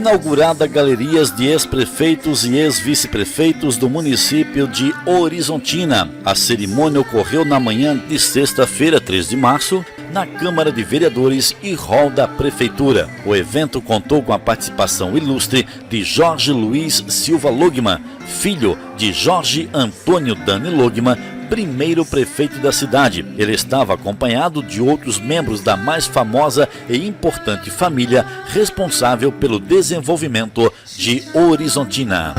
Inaugurada galerias de ex-prefeitos e ex-vice-prefeitos do município de Horizontina. A cerimônia ocorreu na manhã de sexta-feira, 3 de março, na Câmara de Vereadores e hall da Prefeitura. O evento contou com a participação ilustre de Jorge Luiz Silva Logman, filho de Jorge Antônio Dani Logman, primeiro prefeito da cidade. Ele estava acompanhado de outros membros da mais famosa e importante família responsável pelo desenvolvimento de Horizontina.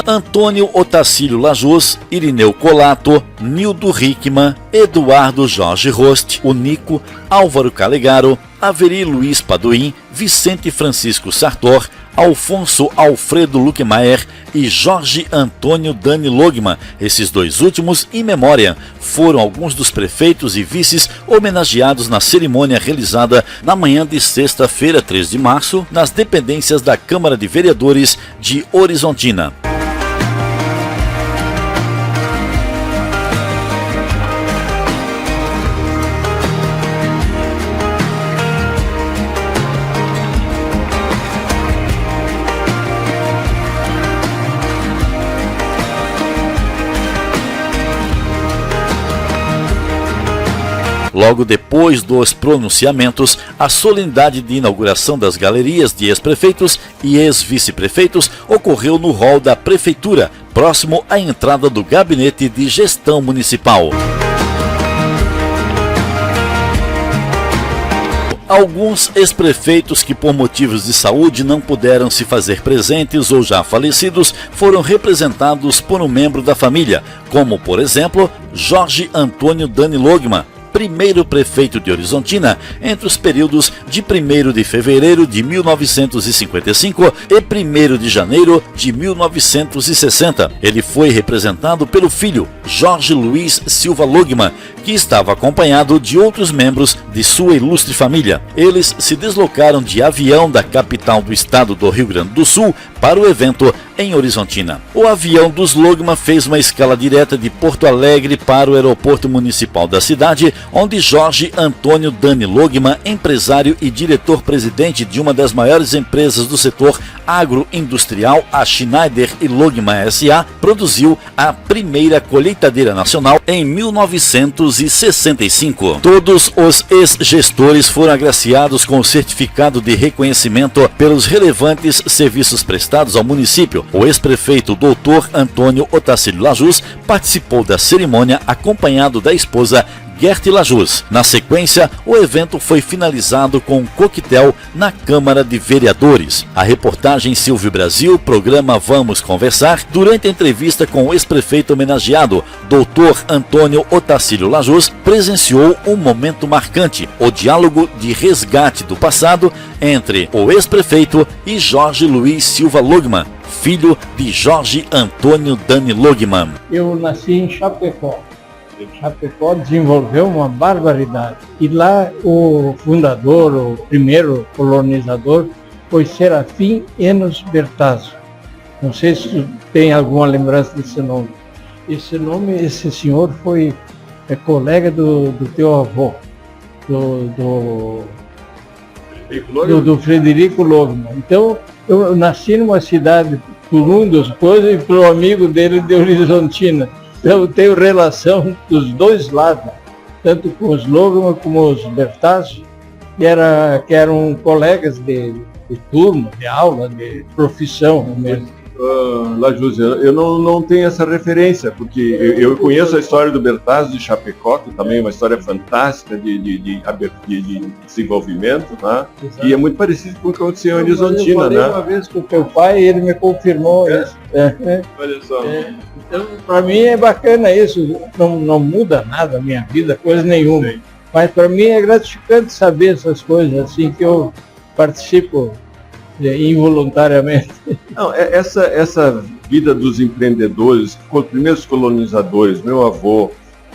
Antônio Otacílio Lajus, Irineu Colato, Nildo Hickman, Eduardo Jorge Rost, o Nico, Álvaro Calegaro, Averi Luiz Paduim, Vicente Francisco Sartor, Alfonso Alfredo Luckmaier e Jorge Antônio Dani Logman. Esses dois últimos, em memória, foram alguns dos prefeitos e vices homenageados na cerimônia realizada na manhã de sexta-feira, 3 de março, nas dependências da Câmara de Vereadores de Horizontina. Logo depois dos pronunciamentos, a solenidade de inauguração das galerias de ex-prefeitos e ex-vice-prefeitos ocorreu no hall da Prefeitura, próximo à entrada do Gabinete de Gestão Municipal. Alguns ex-prefeitos que por motivos de saúde não puderam se fazer presentes ou já falecidos foram representados por um membro da família, como por exemplo, Jorge Antônio Dani Logman, primeiro prefeito de Horizontina entre os períodos de 1º de fevereiro de 1955 e 1º de janeiro de 1960. Ele foi representado pelo filho, Jorge Luiz Silva Logman, que estava acompanhado de outros membros de sua ilustre família. Eles se deslocaram de avião da capital do estado do Rio Grande do Sul para o evento em Horizontina. O avião dos Logman fez uma escala direta de Porto Alegre para o aeroporto municipal da cidade, onde Jorge Antônio Dani Logman, empresário e diretor-presidente de uma das maiores empresas do setor agroindustrial, a Schneider e Logman S.A., produziu a primeira colheitadeira nacional em 1965. Todos os ex-gestores foram agraciados com o certificado de reconhecimento pelos relevantes serviços prestados ao município. O ex-prefeito Dr. Antônio Otacílio Lajus participou da cerimônia acompanhado da esposa Gerti Lajus. Na sequência, o evento foi finalizado com um coquetel na Câmara de Vereadores. A reportagem Silvio Brasil, programa Vamos Conversar, durante a entrevista com o ex-prefeito homenageado, Dr. Antônio Otacílio Lajus, presenciou um momento marcante, o diálogo de resgate do passado entre o ex-prefeito e Jorge Luiz Silva Logman, filho de Jorge Antônio Dani Logman. Eu nasci em Chapecó. Chapecó desenvolveu uma barbaridade. E lá o fundador, o primeiro colonizador, foi Serafim Enos Bertazzo. Não sei se tu tem alguma lembrança desse nome. Esse senhor foi colega do teu avô, do Frederico Logman. Então, eu nasci numa cidade por um dos coisas e por um amigo dele de Horizontina. Eu tenho relação dos dois lados, tanto com os Logman como os Bertazzo, que eram colegas de turma, de aula, de profissão mesmo. Lajus, eu não tenho essa referência, porque eu conheço a história do Bertazzo de Chapecó, que também é uma história fantástica de desenvolvimento, tá? E é muito parecido com o que aconteceu em Horizontina, né? Eu falei uma vez com o teu pai e ele me confirmou isso. Olha só. Então, para mim é bacana isso, não muda nada a minha vida, coisa nenhuma. Sim. Mas para mim é gratificante saber essas coisas, assim, que eu participo involuntariamente. Não, essa vida dos empreendedores, os primeiros colonizadores, meu avô,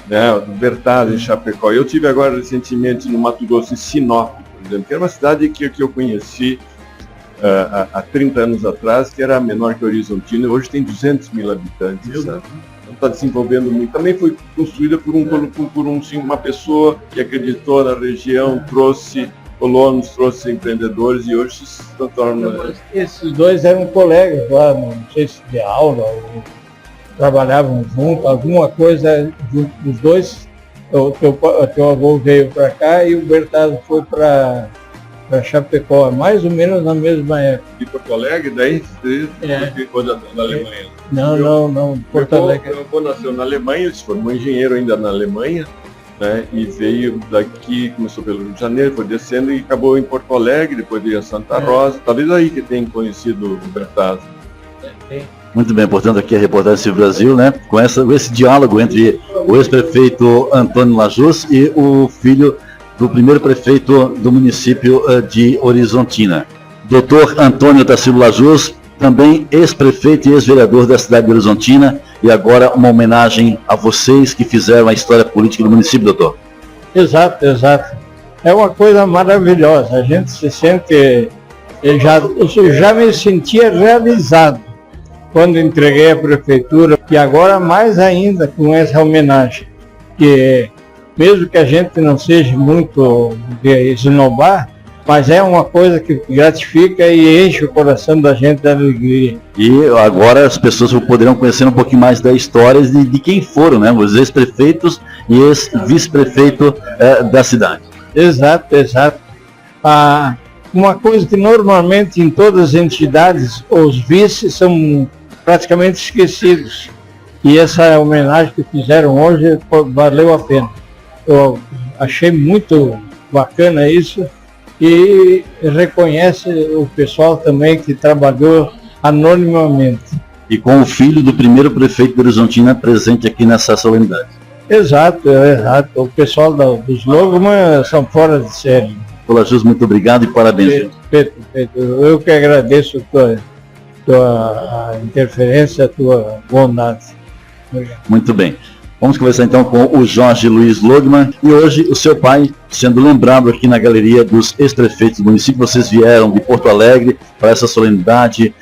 né, o Bertazzi em Chapecó. Eu tive agora recentemente no Mato Grosso, em Sinop, por exemplo, que era uma cidade que eu conheci há 30 anos atrás, que era menor que Horizontina, e hoje tem 200 mil habitantes. Então está desenvolvendo muito. Também foi construída por uma pessoa que acreditou na região, trouxe colonos, trouxe empreendedores e hoje se torna... Esses dois eram colegas lá, não sei se de aula, ou trabalhavam junto, alguma coisa junto dos dois. O teu avô veio para cá e o Bertazzi foi para Chapecó, mais ou menos na mesma época. De Porto Alegre, daí ficou da Alemanha? Não, Porto Alegre. Meu avô nasceu na Alemanha, ele se formou engenheiro ainda na Alemanha, né, e veio daqui, começou pelo Rio de Janeiro, foi descendo e acabou em Porto Alegre, depois veio a Santa Rosa, talvez aí que tenha conhecido o Bertazzi. Muito bem, portanto aqui a reportagem Silvio Brasil, né, com esse diálogo entre o ex-prefeito Antônio Lajus e o filho do primeiro prefeito do município de Horizontina. Dr. Antônio Tarsilo Lajus, também ex-prefeito e ex-vereador da cidade de Horizontina, e agora uma homenagem a vocês que fizeram a história política do município, doutor. Exato. É uma coisa maravilhosa, a gente se sente, eu já me sentia realizado quando entreguei a prefeitura, e agora mais ainda com essa homenagem, que mesmo que a gente não seja muito de esnobar, mas é uma coisa que gratifica e enche o coração da gente de alegria. E agora as pessoas poderão conhecer um pouquinho mais da história de quem foram, né, os ex-prefeitos e ex-vice-prefeito da cidade. Exato. Uma coisa que normalmente em todas as entidades, os vices são praticamente esquecidos. E essa homenagem que fizeram hoje valeu a pena. Eu achei muito bacana isso e reconhece o pessoal também que trabalhou anonimamente. E com o filho do primeiro prefeito de Horizontina presente aqui nessa solenidade. Exato. O pessoal dos Logman são fora de série. Lajus, muito obrigado e parabéns. Perfeito. Eu que agradeço a tua interferência, a tua bondade. Obrigado. Muito bem. Vamos conversar então com o Jorge Luiz Logman, e hoje o seu pai sendo lembrado aqui na galeria dos ex-prefeitos do município. Vocês vieram de Porto Alegre para essa solenidade.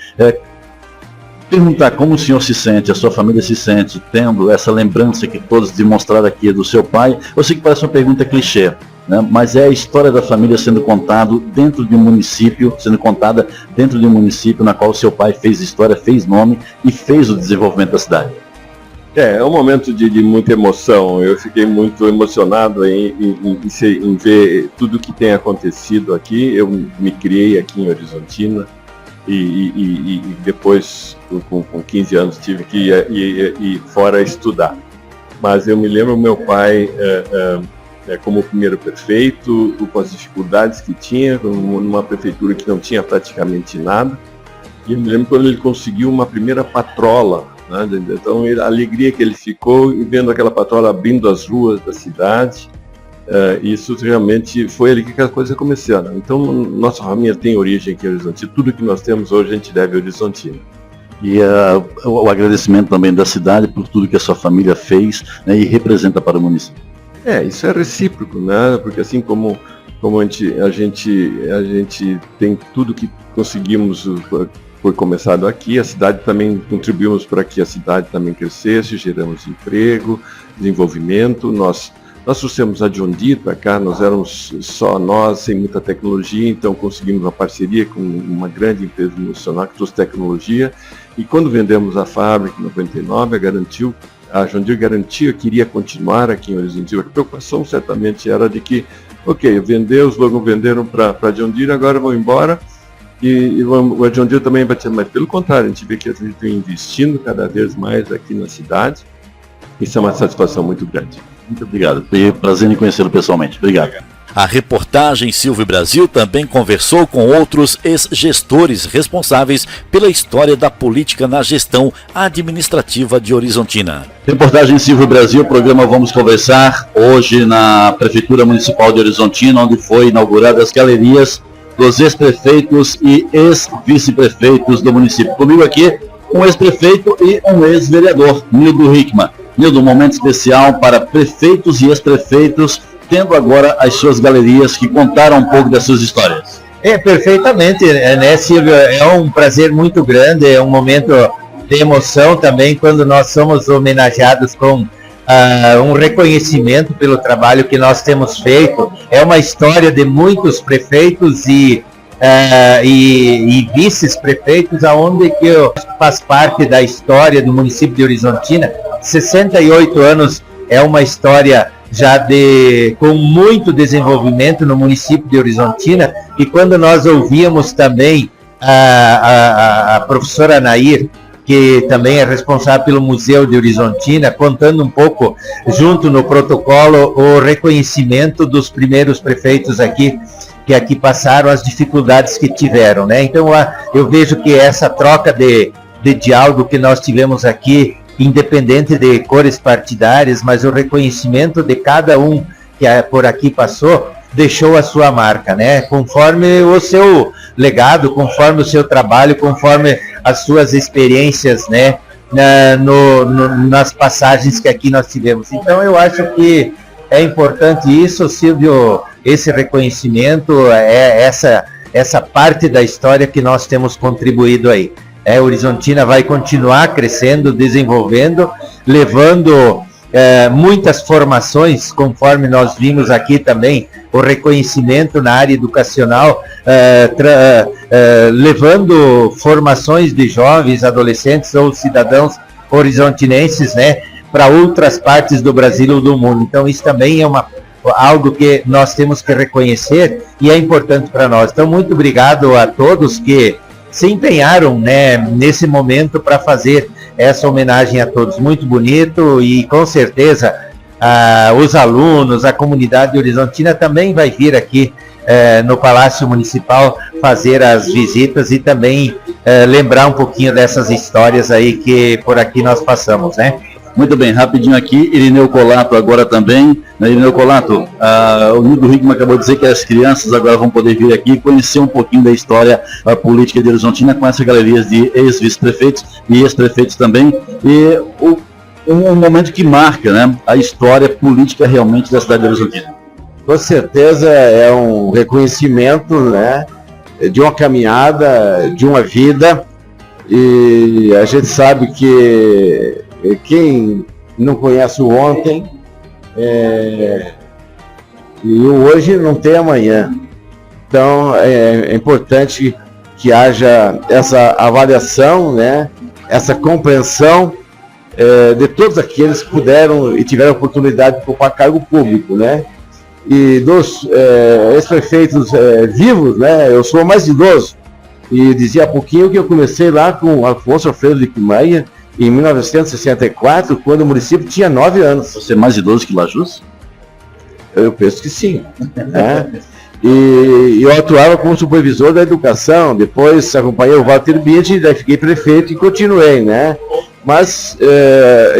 Perguntar como o senhor se sente, a sua família se sente, tendo essa lembrança que todos demonstraram aqui do seu pai. Eu sei que parece uma pergunta clichê, né? Mas é a história da família sendo contada dentro de um município, na qual o seu pai fez história, fez nome e fez o desenvolvimento da cidade. É um momento de muita emoção. Eu fiquei muito emocionado em ver tudo que tem acontecido aqui. Eu me criei aqui em Horizontina e depois, com 15 anos, tive que ir fora estudar. Mas eu me lembro meu pai como primeiro prefeito, com as dificuldades que tinha, numa prefeitura que não tinha praticamente nada. E eu me lembro quando ele conseguiu uma primeira patrola. Então a alegria que ele ficou vendo aquela patrola abrindo as ruas da cidade, isso realmente foi ali que a coisa começou. Então nossa família tem origem aqui em Horizontina, tudo que nós temos hoje a gente deve a Horizontina. E o agradecimento também da cidade por tudo que a sua família fez, né, e representa para o município. Isso é recíproco, né? Porque assim como a gente tem tudo que conseguimos. Foi começado aqui, a cidade também contribuímos para que a cidade também crescesse, geramos emprego, desenvolvimento. Nós trouxemos a John Deere para cá, nós éramos só nós, sem muita tecnologia, então conseguimos uma parceria com uma grande empresa multinacional que trouxe tecnologia, e quando vendemos a fábrica em 99, a John Deere garantiu que iria continuar aqui em Horizontina. A preocupação certamente era de que, os Logan venderam para a John Deere, agora vão embora, e o John Deere também vai ter, mas pelo contrário, a gente vê que a gente vem investindo cada vez mais aqui na cidade. Isso é uma satisfação muito grande. Muito obrigado. Foi prazer em conhecê-lo pessoalmente. Obrigado. A reportagem Silvio Brasil também conversou com outros ex-gestores responsáveis pela história da política na gestão administrativa de Horizontina. Reportagem Silvio Brasil, programa Vamos Conversar, hoje na Prefeitura Municipal de Horizontina, onde foi inauguradas as galerias dos ex-prefeitos e ex-vice-prefeitos do município. Comigo aqui, um ex-prefeito e um ex-vereador, Nildo Hickman. Nildo, um momento especial para prefeitos e ex-prefeitos, tendo agora as suas galerias que contaram um pouco das suas histórias. Perfeitamente, né, Silvio? É um prazer muito grande, é um momento de emoção também quando nós somos homenageados com um reconhecimento pelo trabalho que nós temos feito. É uma história de muitos prefeitos e vice-prefeitos, aonde que faz parte da história do município de Horizontina. 68 anos é uma história já com muito desenvolvimento no município de Horizontina, e quando nós ouvíamos também a professora Nair, que também é responsável pelo Museu de Horizontina, contando um pouco, junto no protocolo, o reconhecimento dos primeiros prefeitos aqui, que aqui passaram, as dificuldades que tiveram, né? Então, eu vejo que essa troca de diálogo que nós tivemos aqui, independente de cores partidárias, mas o reconhecimento de cada um que por aqui passou, deixou a sua marca, né? Conforme o seu legado, conforme o seu trabalho, conforme as suas experiências, né? Nas passagens que aqui nós tivemos. Então, eu acho que é importante isso, Silvio, esse reconhecimento, essa parte da história que nós temos contribuído aí. Horizontina vai continuar crescendo, desenvolvendo, levando muitas formações, conforme nós vimos aqui também, o reconhecimento na área educacional, levando formações de jovens, adolescentes ou cidadãos horizontinenses, né, para outras partes do Brasil ou do mundo. Então, isso também é algo que nós temos que reconhecer e é importante para nós. Então, muito obrigado a todos que se empenharam, né, nesse momento para fazer essa homenagem a todos. Muito bonito, e com certeza os alunos, a comunidade horizontina também vai vir aqui no Palácio Municipal fazer as visitas e também lembrar um pouquinho dessas histórias aí que por aqui nós passamos, né? Muito bem, rapidinho aqui, Irineu Colato agora também. Irineu Colato, o Nildo Hickman acabou de dizer que as crianças agora vão poder vir aqui e conhecer um pouquinho da história política de Horizontina com essas galerias de ex-vice-prefeitos e ex-prefeitos também. E um momento que marca, né, a história política realmente da cidade de Horizontina. Com certeza é um reconhecimento, né, de uma caminhada, de uma vida, e a gente sabe que quem não conhece o ontem e o hoje não tem amanhã. Então é importante que haja essa avaliação, né, essa compreensão de todos aqueles que puderam e tiveram a oportunidade de ocupar cargo público, né? E dos ex-prefeitos vivos, né, eu sou mais idoso, e dizia há pouquinho que eu comecei lá com Afonso Alfredo de Quimaia, em 1964, quando o município tinha 9 anos. Você é mais idoso que Lajus? Eu penso que sim. Né? E eu atuava como supervisor da educação, depois acompanhei o Walter Bitt, daí fiquei prefeito e continuei, né? Mas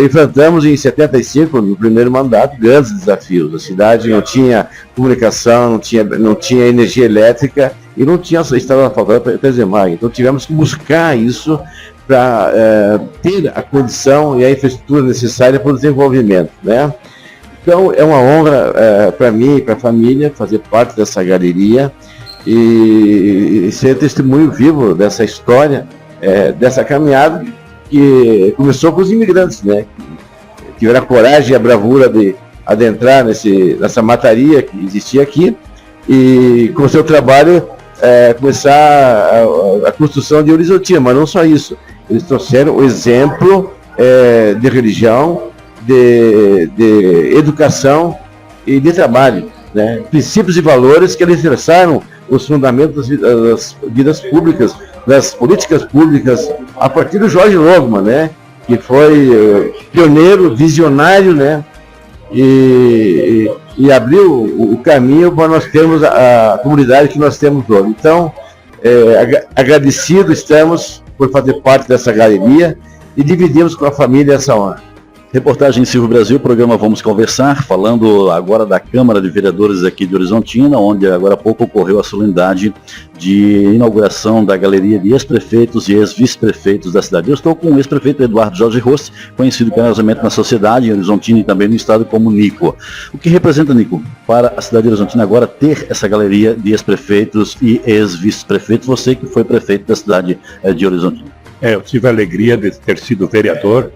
enfrentamos em 75, no primeiro mandato, grandes desafios. A cidade não tinha comunicação, não tinha energia elétrica e não tinha estrada faltando para Zemag. Então tivemos que buscar isso para ter a condição e a infraestrutura necessária para o desenvolvimento, né? Então é uma honra para mim e para a família fazer parte dessa galeria e ser testemunho vivo dessa história, dessa caminhada que começou com os imigrantes, né? Que tiveram a coragem e a bravura de adentrar nessa mataria que existia aqui e com o seu trabalho começar a construção de Horizontina, mas não só isso. Eles trouxeram o exemplo de religião, de educação e de trabalho, né? Princípios e valores que eles traçaram os fundamentos das vidas públicas, das políticas públicas, a partir do Jorge Logman, né? Que foi pioneiro, visionário, né? E abriu o caminho para nós termos a comunidade que nós temos hoje. Então, agradecido estamos por fazer parte dessa galeria e dividimos com a família essa honra. Reportagem Silvio Brasil, programa Vamos Conversar, falando agora da Câmara de Vereadores aqui de Horizontina, onde agora há pouco ocorreu a solenidade de inauguração da galeria de ex-prefeitos e ex-vice-prefeitos da cidade. Eu estou com o ex-prefeito Eduardo Jorge Rossi, conhecido carinhosamente na sociedade, em Horizontina e também no estado como Nico. O que representa, Nico, para a cidade de Horizontina agora ter essa galeria de ex-prefeitos e ex-vice-prefeitos, você que foi prefeito da cidade de Horizontina? Eu tive a alegria de ter sido vereador,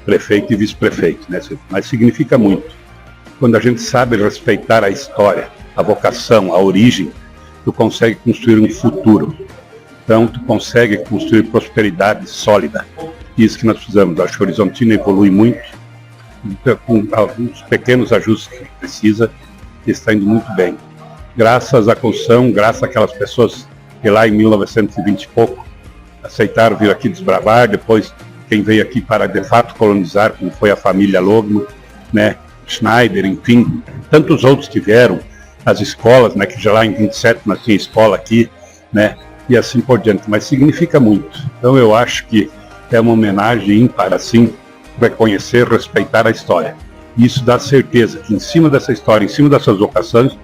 prefeito e vice-prefeito, né? Mas significa muito. Quando a gente sabe respeitar a história, a vocação, a origem, tu consegue construir um futuro. Então, tu consegue construir prosperidade sólida. Isso que nós precisamos. Acho que a Horizontina evolui muito, com alguns pequenos ajustes que precisa, e está indo muito bem. Graças à construção, graças àquelas pessoas que lá em 1920 e pouco aceitaram vir aqui desbravar, depois quem veio aqui para de fato colonizar, como foi a família Logman, né, Schneider, enfim, tantos outros que vieram, as escolas, né, que já lá em 27 nós tínhamos escola aqui, né, e assim por diante, mas significa muito. Então eu acho que é uma homenagem ímpar, assim, reconhecer, respeitar a história. E isso dá certeza que em cima dessa história, em cima dessas vocações,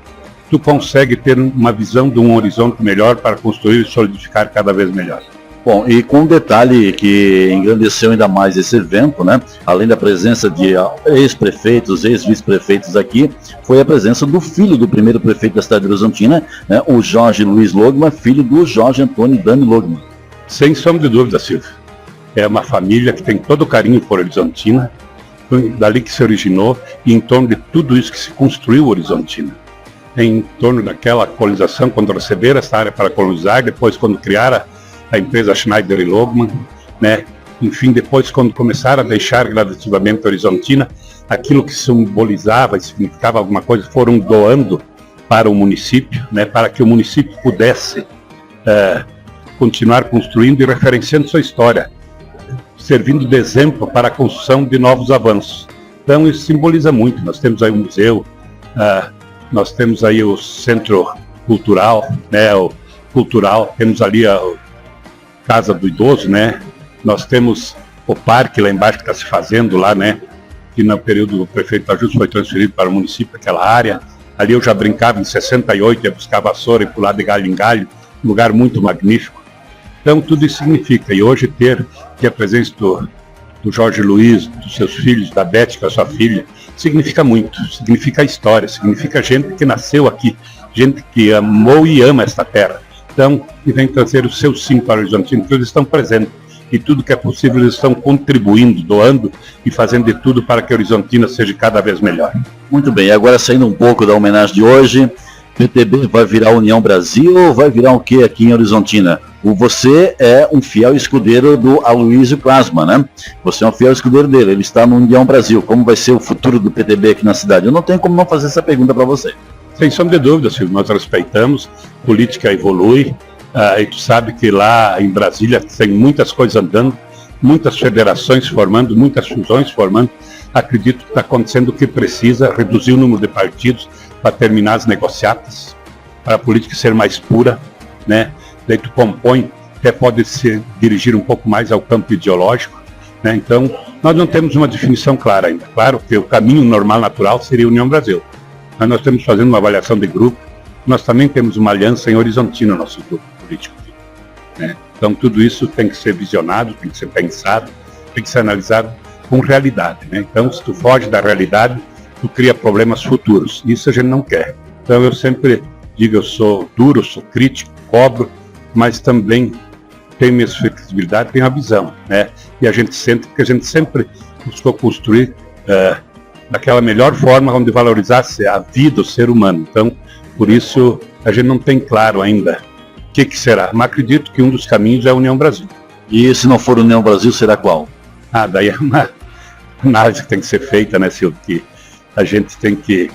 tu consegue ter uma visão de um horizonte melhor para construir e solidificar cada vez melhor. Bom, e com um detalhe que engrandeceu ainda mais esse evento, né? Além da presença de ex-prefeitos, ex-vice-prefeitos aqui, foi a presença do filho do primeiro prefeito da cidade de Horizontina, né? O Jorge Luiz Logman, filho do Jorge Antônio Dani Logman. Sem sombra de dúvida, Silvio. É uma família que tem todo o carinho por Horizontina, foi dali que se originou e em torno de tudo isso que se construiu Horizontina. Em torno daquela colonização, quando receberam essa área para colonizar, depois quando criaram a empresa Schneider e Logman, né? Enfim, depois quando começaram a deixar gradativamente a Horizontina, aquilo que simbolizava e significava alguma coisa, foram doando para o município, né? Para que o município pudesse continuar construindo e referenciando sua história, servindo de exemplo para a construção de novos avanços. Então isso simboliza muito. Nós temos aí o museu, nós temos aí o centro cultural, né? O cultural, temos ali a Casa do Idoso, né? Nós temos o parque lá embaixo que está se fazendo lá, né? Que no período do prefeito Ajusto foi transferido para o município, aquela área. Ali eu já brincava em 68, ia buscar vassoura e pular de galho em galho, um lugar muito magnífico. Então tudo isso significa, e hoje ter aqui a presença do Jorge Luiz, dos seus filhos, da Beth, que é a sua filha, significa muito, significa a história, significa gente que nasceu aqui, gente que amou e ama esta terra. Então, e vem trazer o seu sim para o Horizontina, porque eles estão presentes. E tudo que é possível eles estão contribuindo, doando e fazendo de tudo para que a Horizontina seja cada vez melhor. Muito bem, agora saindo um pouco da homenagem de hoje, PTB vai virar União Brasil ou vai virar o que aqui em Horizontina? Você é um fiel escudeiro do Aloysio Klasman, né? Você é um fiel escudeiro dele, ele está no União Brasil. Como vai ser o futuro do PTB aqui na cidade? Eu não tenho como não fazer essa pergunta para você. Sem sombra de dúvida, Silvio, nós respeitamos, política evolui, e tu sabe que lá em Brasília tem muitas coisas andando, muitas federações formando, muitas fusões formando. Acredito que está acontecendo o que precisa, reduzir o número de partidos para terminar as negociatas, para a política ser mais pura, né? Daí tu compõe, até pode se dirigir um pouco mais ao campo ideológico, né? Então, nós não temos uma definição clara ainda. Claro que o caminho normal, natural, seria a União Brasil. Mas nós estamos fazendo uma avaliação de grupo, nós também temos uma aliança em Horizontina, nosso grupo político, né? Então tudo isso tem que ser visionado, tem que ser pensado, tem que ser analisado com realidade, né? Então se tu foge da realidade, tu cria problemas futuros, isso a gente não quer. Então eu sempre digo, eu sou duro, sou crítico, cobro, mas também tenho minha flexibilidade, tenho a visão, né? E a gente sente, porque a gente sempre buscou construir daquela melhor forma onde valorizasse a vida, o ser humano. Então, por isso, a gente não tem claro ainda o que será. Mas acredito que um dos caminhos é a União Brasil. E se não for a União Brasil, será qual? Daí é uma análise que tem que ser feita, né, Silvio? Que a gente tem que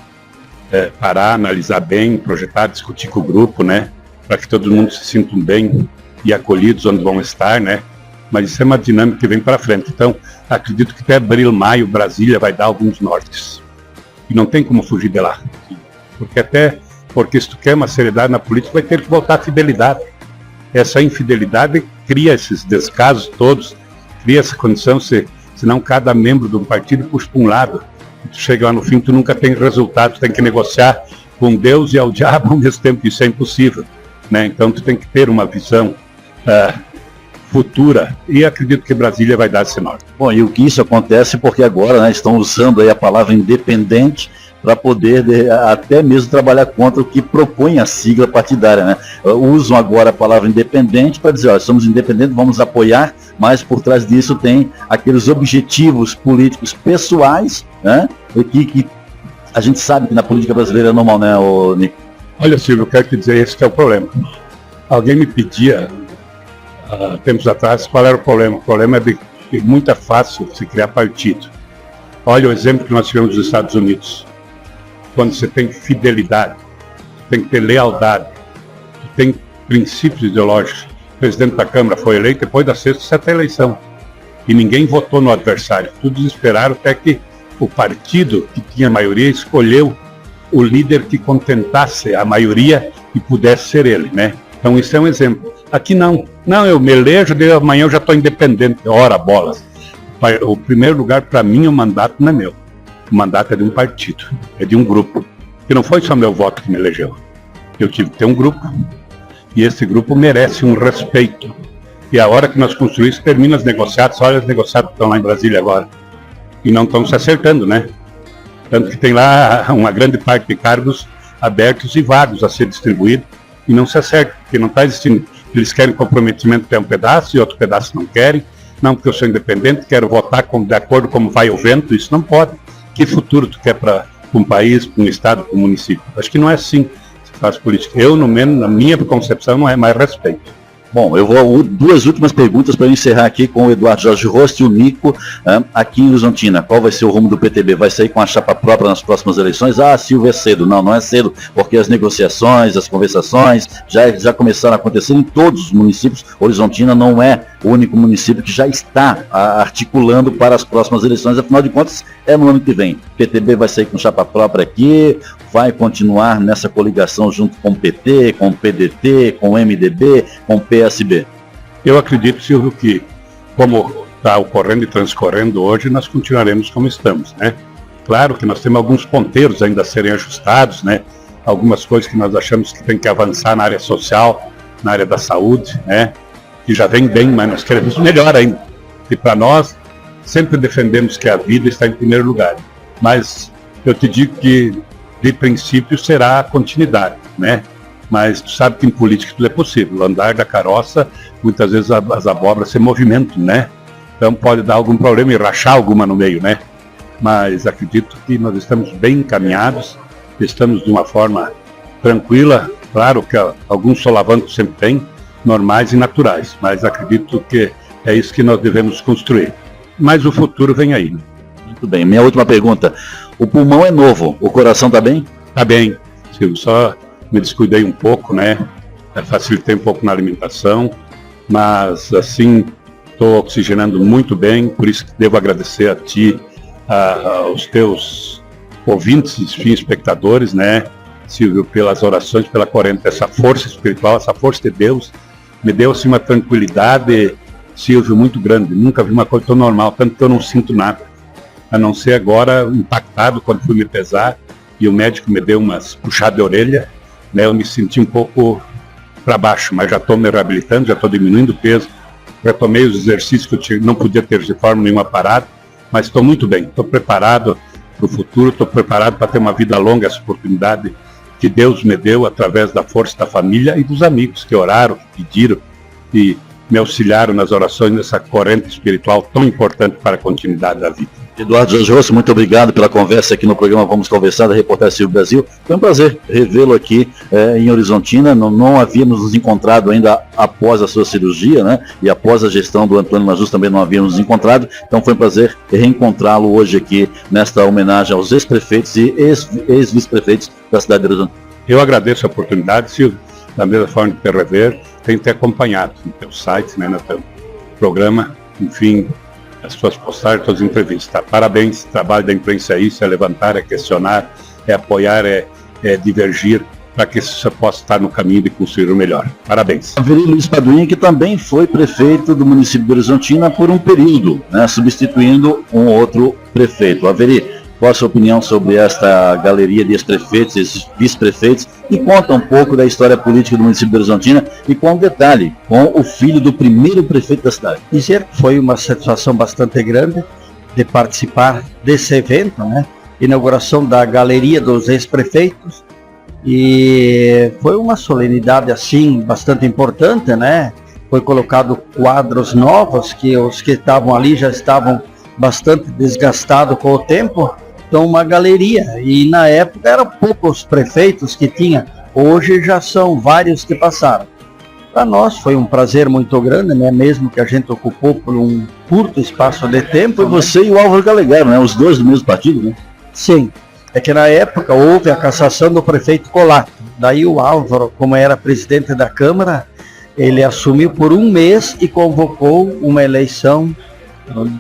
parar, analisar bem, projetar, discutir com o grupo, né? Para que todo mundo se sinta bem e acolhidos onde vão estar, né? Mas isso é uma dinâmica que vem para frente. Então, acredito que até abril, maio, Brasília vai dar alguns nortes. E não tem como fugir de lá. Porque se tu quer uma seriedade na política, vai ter que voltar à fidelidade. Essa infidelidade cria esses descasos todos, cria essa condição, se Senão cada membro de um partido puxa para um lado. Tu chega lá no fim, tu nunca tem resultado, tu tem que negociar com Deus e ao diabo ao mesmo tempo, isso é impossível, né? Então tu tem que ter uma visão futura, e acredito que Brasília vai dar esse norte. Bom, e o que isso acontece porque agora, né, estão usando aí a palavra independente para poder até mesmo trabalhar contra o que propõe a sigla partidária, né? Usam agora a palavra independente para dizer, ó, somos independentes, vamos apoiar, mas por trás disso tem aqueles objetivos políticos pessoais, né? Que a gente sabe que na política brasileira é normal, né, Nico? Olha, Silvio, eu quero te dizer, esse que é o problema. Alguém me pedia, tempos atrás, qual era o problema. O problema é de que é muito fácil se criar partido. Olha o exemplo que nós tivemos nos Estados Unidos. Quando você tem fidelidade, tem que ter lealdade, tem princípios ideológicos. O presidente da Câmara foi eleito depois da sexta eleição. E ninguém votou no adversário. Todos esperaram até que o partido que tinha maioria escolheu o líder que contentasse a maioria e pudesse ser ele, né? Então isso é um exemplo. Aqui não. Não, eu me elejo, amanhã eu já estou independente. Ora, bolas. O primeiro lugar para mim, o mandato não é meu. O mandato é de um partido, é de um grupo. E não foi só meu voto que me elegeu. Eu tive que ter um grupo. E esse grupo merece um respeito. E a hora que nós construímos, termina as negociatas. Olha as negociatas que estão lá em Brasília agora. E não estão se acertando, né? Tanto que tem lá uma grande parte de cargos abertos e vagos a ser distribuídos. E não se acerta, porque não está existindo. Eles querem comprometimento até um pedaço e outro pedaço não querem. Não, porque eu sou independente, quero votar de acordo com como vai o vento. Isso não pode. Que futuro tu quer para um país, para um estado, para um município? Acho que não é assim que se faz política. Eu, no menos, na minha concepção, não é mais respeito. Bom, eu vou duas últimas perguntas para eu encerrar aqui com o Eduardo Jorge Rost e o Nico, aqui em Horizontina. Qual vai ser o rumo do PTB? Vai sair com a chapa própria nas próximas eleições? Ah, Silvio, é cedo. Não, não é cedo, porque as negociações, as conversações já começaram a acontecer em todos os municípios. Horizontina não é o único município que já está articulando para as próximas eleições. Afinal de contas, é no ano que vem. O PTB vai sair com chapa própria aqui, vai continuar nessa coligação junto com o PT, com o PDT, com o MDB, com o PSB? Eu acredito, Silvio, que como está ocorrendo e transcorrendo hoje, nós continuaremos como estamos, né? Claro que nós temos alguns ponteiros ainda a serem ajustados, né? Algumas coisas que nós achamos que tem que avançar na área social, na área da saúde, né? Que já vem bem, mas nós queremos melhor ainda. E para nós, sempre defendemos que a vida está em primeiro lugar. Mas eu te digo que, de princípio, será a continuidade, né? Mas tu sabe que em política tudo é possível. O andar da carroça, muitas vezes as abóboras se movimentam, né? Então pode dar algum problema e rachar alguma no meio, né? Mas acredito que nós estamos bem encaminhados, estamos de uma forma tranquila. Claro que alguns solavancos sempre tem, normais e naturais, mas acredito que é isso que nós devemos construir. Mas o futuro vem aí. Né? Muito bem. Minha última pergunta. O pulmão é novo, o coração está bem? Está bem, Silvio. Só me descuidei um pouco, né? Facilitei um pouco na alimentação, mas assim estou oxigenando muito bem, por isso que devo agradecer a ti, aos teus ouvintes, enfim, espectadores, né, Silvio, pelas orações, pela corrente, essa força espiritual, essa força de Deus, me deu assim uma tranquilidade, Silvio, muito grande. Nunca vi uma coisa tão normal, tanto que eu não sinto nada, a não ser agora impactado quando fui me pesar e o médico me deu umas puxadas de orelha, né, eu me senti um pouco para baixo, mas já estou me reabilitando, já estou diminuindo o peso, retomei os exercícios que eu não podia ter de forma nenhuma parado, mas estou muito bem, estou preparado para o futuro, estou preparado para ter uma vida longa, essa oportunidade que Deus me deu através da força da família e dos amigos que oraram, que pediram e me auxiliaram nas orações nessa corrente espiritual tão importante para a continuidade da vida. Eduardo Jorge Rost, muito obrigado pela conversa aqui no programa Vamos Conversar, da Reportagem Silvio Brasil. Foi um prazer revê-lo aqui em Horizontina. Não havíamos nos encontrado ainda após a sua cirurgia, né? E após a gestão do Antônio Majus também não havíamos nos encontrado. Então foi um prazer reencontrá-lo hoje aqui nesta homenagem aos ex-prefeitos e ex-vice-prefeitos da cidade de Horizontina. Eu agradeço a oportunidade, Silvio, da mesma forma de te rever, tenho te acompanhado no teu site, né, no teu programa, enfim, as suas postagens, as suas entrevistas. Parabéns, o trabalho da imprensa é isso, é levantar, é questionar, é apoiar, é divergir, para que você possa estar no caminho de construir o melhor. Parabéns. Averi Luiz Paduim, que também foi prefeito do município de Horizontina por um período, né, substituindo um outro prefeito. Averi, qual a sua opinião sobre esta galeria de ex-prefeitos, esses vice-prefeitos, e conta um pouco da história política do município de Horizontina e com um detalhe, com o filho do primeiro prefeito da cidade. Dizer que foi uma satisfação bastante grande de participar desse evento, né? Inauguração da galeria dos ex-prefeitos, e foi uma solenidade assim bastante importante, né? Foi colocado quadros novos, que os que estavam ali já estavam bastante desgastados com o tempo. Então, uma galeria, e na época eram poucos prefeitos que tinha, hoje já são vários que passaram. Para nós foi um prazer muito grande, né? Mesmo que a gente ocupou por um curto espaço de tempo. Foi você e o Álvaro Galeguero, né? Os dois do mesmo partido, né? Sim, é que na época houve a cassação do prefeito Colato. Daí o Álvaro, como era presidente da Câmara, ele assumiu por um mês e convocou uma eleição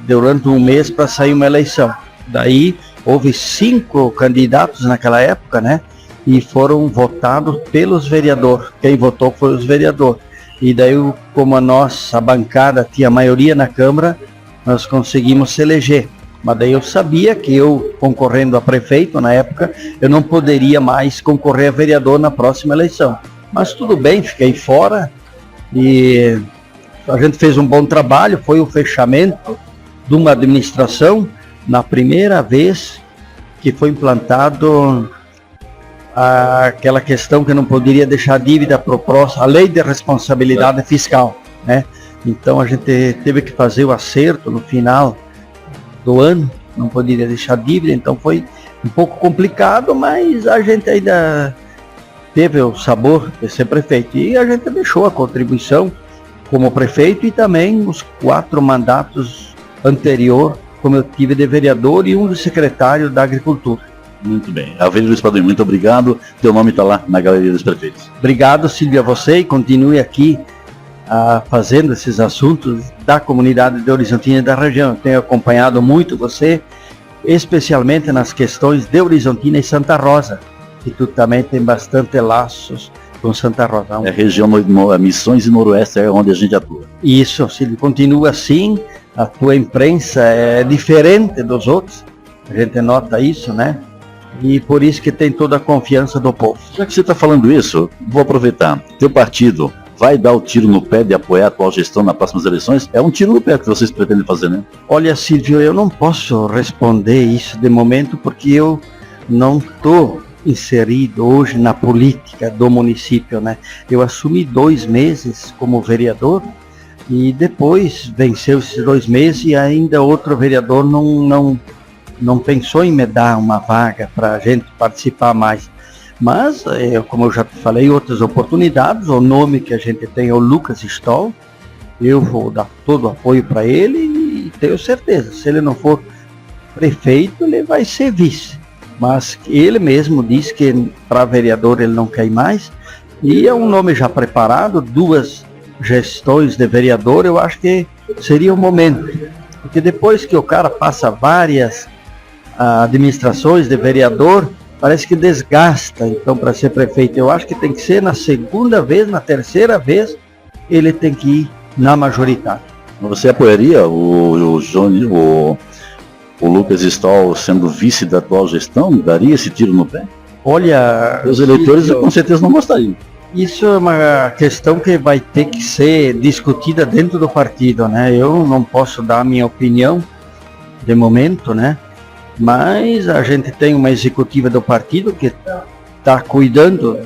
durante um mês para sair uma eleição. Daí houve 5 candidatos naquela época, né? E foram votados pelos vereadores. Quem votou foi os vereadores. E daí, como a nossa bancada tinha maioria na Câmara, nós conseguimos se eleger. Mas daí eu sabia que eu, concorrendo a prefeito na época, eu não poderia mais concorrer a vereador na próxima eleição. Mas tudo bem, fiquei fora e a gente fez um bom trabalho. Foi o fechamento de uma administração na primeira vez que foi implantado aquela questão que não poderia deixar dívida para o próximo, a lei de responsabilidade fiscal, né? Então a gente teve que fazer o acerto no final do ano, não poderia deixar dívida, então foi um pouco complicado, mas a gente ainda teve o sabor de ser prefeito e a gente deixou a contribuição como prefeito e também os 4 mandatos anteriores, como eu tive de vereador e um de secretário da Agricultura. Muito bem. Averi Luiz Paduim, muito obrigado. Teu nome está lá na Galeria dos Prefeitos. Obrigado, Silvio, a você, e continue aqui fazendo esses assuntos da comunidade de Horizontina e da região. Eu tenho acompanhado muito você, especialmente nas questões de Horizontina e Santa Rosa, que tu também tem bastante laços com Santa Rosa. É a região Missões e Noroeste é onde a gente atua. Isso, Silvio, continua assim. A tua imprensa é diferente dos outros, a gente nota isso, né? E por isso que tem toda a confiança do povo. Já que você está falando isso, vou aproveitar. Teu partido vai dar o tiro no pé de apoiar a atual gestão nas próximas eleições? É um tiro no pé que vocês pretendem fazer, né? Olha, Silvio, eu não posso responder isso de momento porque eu não estou inserido hoje na política do município, né? Eu assumi 2 meses como vereador e depois venceu esses 2 meses e ainda outro vereador não pensou em me dar uma vaga para a gente participar mais. Mas, como eu já te falei, outras oportunidades, o nome que a gente tem é o Lucas Stoll, eu vou dar todo o apoio para ele e tenho certeza, se ele não for prefeito, ele vai ser vice. Mas ele mesmo disse que para vereador ele não quer mais, e é um nome já preparado, 2 gestões de vereador, eu acho que seria o momento. Porque depois que o cara passa várias administrações de vereador, parece que desgasta. Então, para ser prefeito, eu acho que tem que ser na 2ª vez, na 3ª vez, ele tem que ir na majoritária. Você apoiaria o Lucas Stoll sendo vice da atual gestão? Daria esse tiro no pé? Olha, os eleitores com certeza não gostariam. Isso é uma questão que vai ter que ser discutida dentro do partido, né? Eu não posso dar a minha opinião de momento, né? Mas a gente tem uma executiva do partido que está cuidando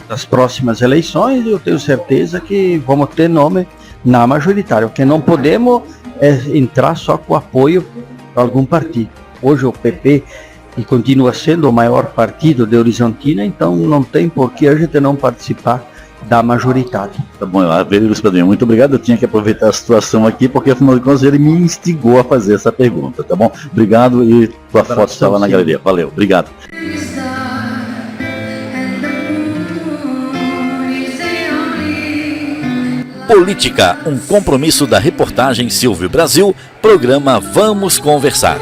das próximas eleições e eu tenho certeza que vamos ter nome na majoritária. O que não podemos é entrar só com apoio para algum partido. Hoje o PP continua sendo o maior partido de Horizontina, então não tem por que a gente não participar da majoritária. Tá bom, Averi Luiz Paduim, muito obrigado. Eu tinha que aproveitar a situação aqui, porque afinal de contas ele me instigou a fazer essa pergunta, tá bom? Obrigado e tua foto está lá na galeria. Valeu, obrigado. Política, um compromisso da reportagem Silvio Brasil, programa Vamos Conversar.